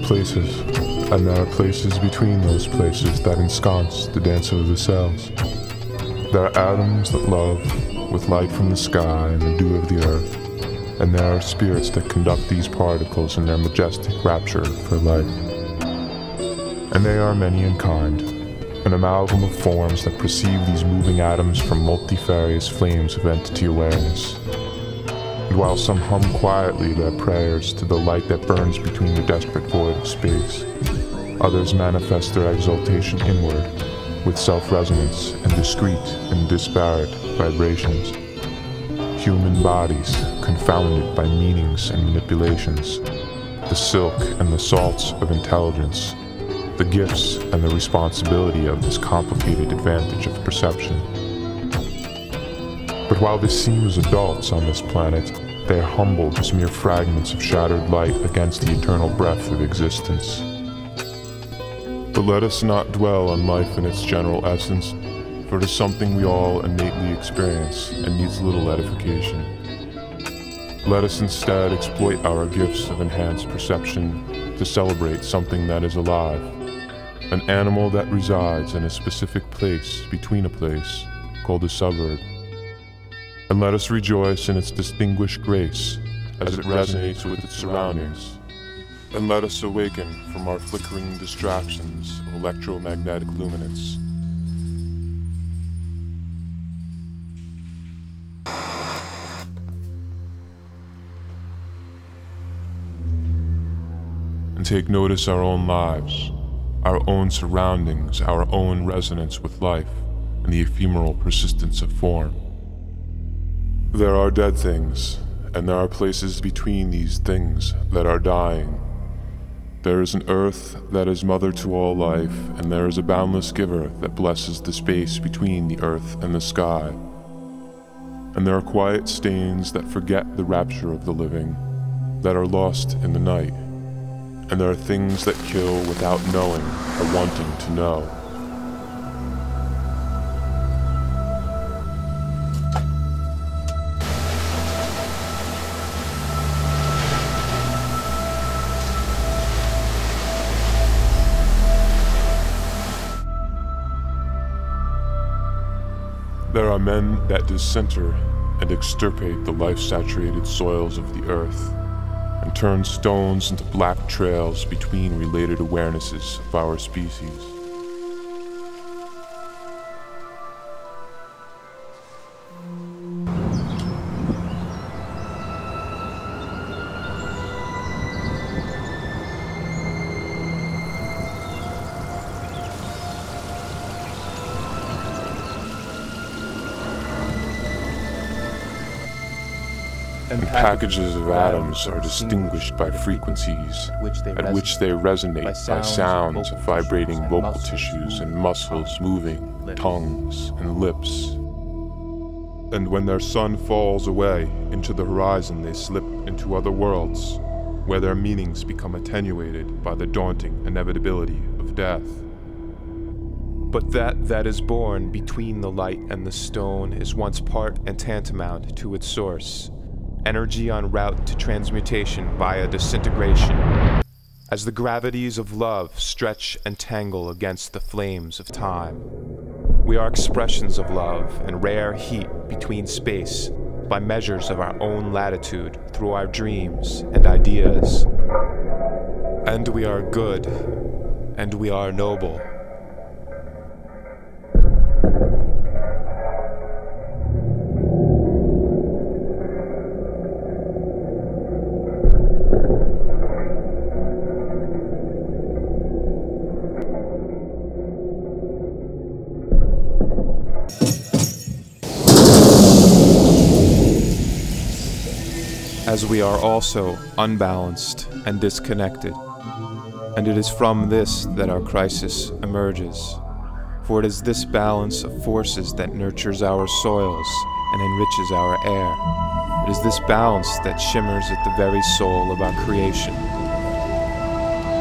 places, and there are places between those places that ensconce the dance of the cells. There are atoms that love with light from the sky and the dew of the earth, and there are spirits that conduct these particles in their majestic rapture for life. And they are many in kind, an amalgam of forms that perceive these moving atoms from multifarious flames of entity awareness. And while some hum quietly their prayers to the light that burns between the desperate void of space, others manifest their exaltation inward, with self-resonance and discrete and disparate vibrations. Human bodies, confounded by meanings and manipulations, the silk and the salts of intelligence, the gifts and the responsibility of this complicated advantage of perception. But while they seem as adults on this planet, they are humbled as mere fragments of shattered light against the eternal breath of existence. But let us not dwell on life in its general essence, for it is something we all innately experience and needs little edification. Let us instead exploit our gifts of enhanced perception to celebrate something that is alive, an animal that resides in a specific place between a place called a suburb. And let us rejoice in its distinguished grace as it resonates with its surroundings. And let us awaken from our flickering distractions of electromagnetic luminance. And take notice our own lives, our own surroundings, our own resonance with life, and the ephemeral persistence of form. There are dead things, and there are places between these things that are dying. There is an earth that is mother to all life, and there is a boundless giver that blesses the space between the earth and the sky. And there are quiet stains that forget the rapture of the living, that are lost in the night. And there are things that kill without knowing or wanting to know. There are men that disinter and extirpate the life-saturated soils of the earth, and turn stones into black trails between related awarenesses of our species. And packages of atoms are distinguished by frequencies at which they resonate by sounds of vibrating vocal tissues and muscles moving, tongues and lips. And when their sun falls away into the horizon, they slip into other worlds, where their meanings become attenuated by the daunting inevitability of death. But that is born between the light and the stone is once part and tantamount to its source. Energy en route to transmutation via disintegration, as the gravities of love stretch and tangle against the flames of time. We are expressions of love and rare heat between space by measures of our own latitude through our dreams and ideas. And we are good, and we are noble. As we are also unbalanced and disconnected. And it is from this that our crisis emerges. For it is this balance of forces that nurtures our soils and enriches our air. It is this balance that shimmers at the very soul of our creation.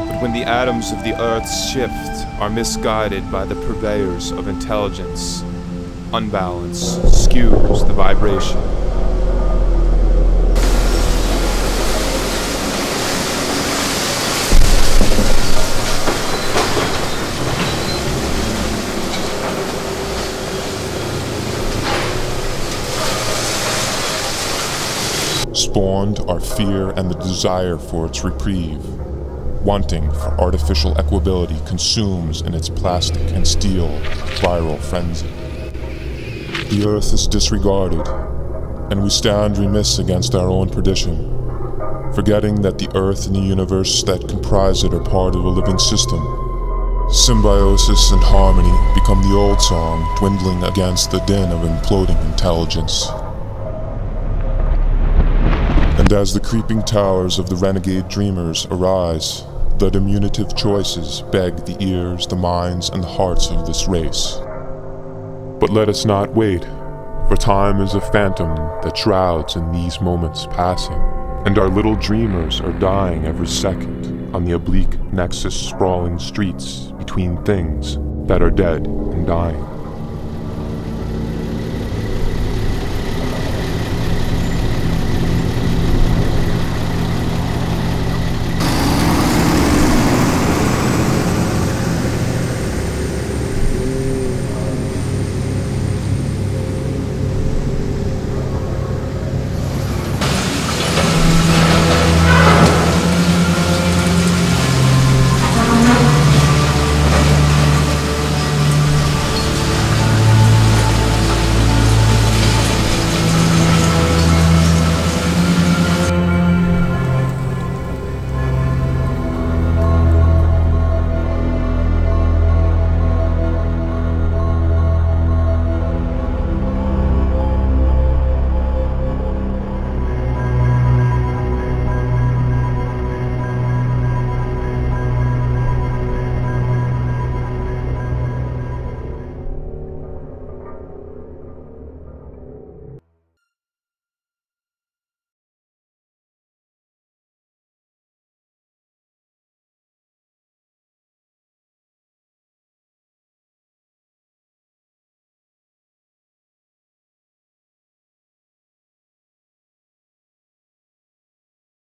But when the atoms of the earth's shift are misguided by the purveyors of intelligence, unbalance skews the vibration. spawned our fear and the desire for its reprieve. Wanting for artificial equability consumes in its plastic and steel viral frenzy. The earth is disregarded, and we stand remiss against our own perdition, forgetting that the earth and the universe that comprise it are part of a living system. Symbiosis and harmony become the old song, dwindling against the din of imploding intelligence. And as the creeping towers of the renegade dreamers arise, the diminutive choices beg the ears, the minds, and the hearts of this race. But let us not wait, for time is a phantom that shrouds in these moments passing, and our little dreamers are dying every second on the oblique nexus sprawling streets between things that are dead and dying.